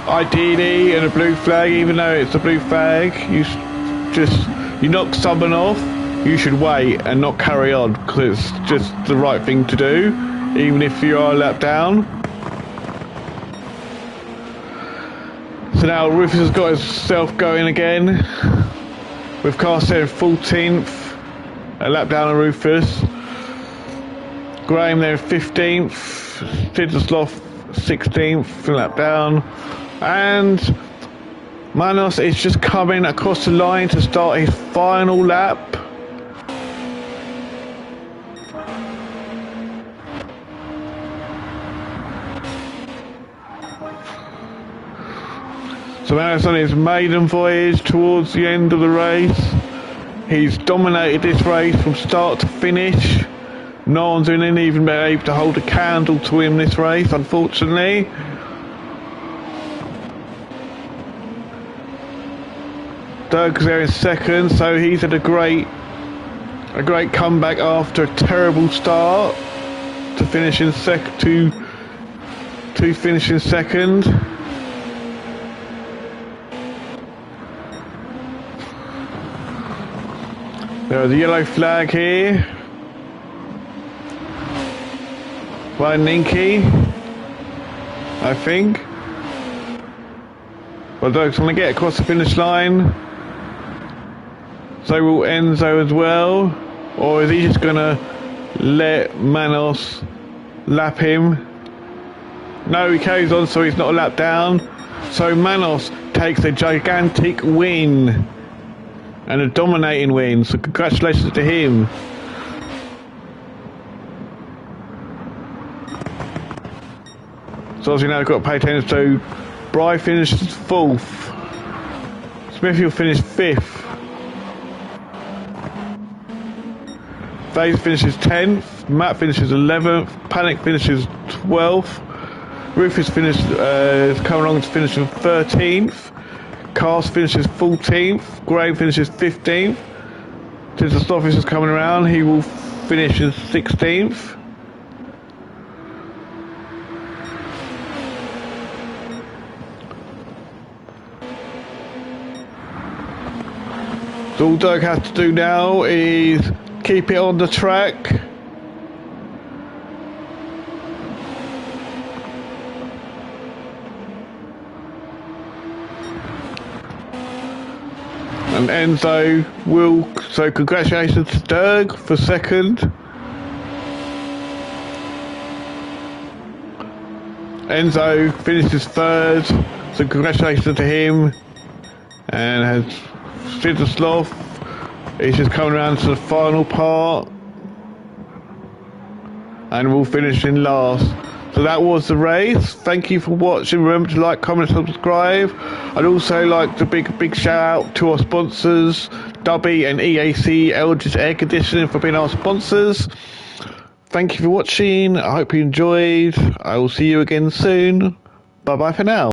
ideally in a blue flag, even though it's a blue flag, you knock someone off, you should wait and not carry on, because it's just the right thing to do, even if you are a lap down. So now Rufus has got himself going again, with Carson in 14th, a lap down on Rufus. Graham there in 15th, Siddersloff 16th, a lap down. And Manos is just coming across the line to start his final lap. So Manos on his maiden voyage towards the end of the race. He's dominated this race from start to finish. No one's even been able to hold a candle to him this race, unfortunately. Dirk's there in second, so he's had a great comeback after a terrible start to finish in to finish in second. There's a yellow flag here by Ninky, I think. Well, Dirk's going to get across the finish line. So will Enzo as well. Or is he just going to let Manos lap him? No, he carries on, so he's not a lap down. So Manos takes a gigantic win. And a dominating win. So congratulations to him. So obviously now we've got to pay attention to Bry finished 4th. Smithfield finished 5th. Faze finishes 10th. Matt finishes 11th. Panic finishes 12th. Rufus finished, coming along to finish 13th. Cast finishes 14th. Graham finishes 15th. Since the Stoffis is coming around, he will finish as 16th. So all Dirk has to do now is keep it on the track. And Enzo will, so congratulations to Dirk for second. Enzo finishes 3rd, so congratulations to him. And has Siddersloth is just coming around to the final part. And we'll finish in last. So that was the race. Thank you for watching. Remember to like, comment, and subscribe. I'd also like to big shout out to our sponsors, Dubby and EAC Eldridge Air Conditioning, for being our sponsors. Thank you for watching. I hope you enjoyed. I will see you again soon. Bye bye for now.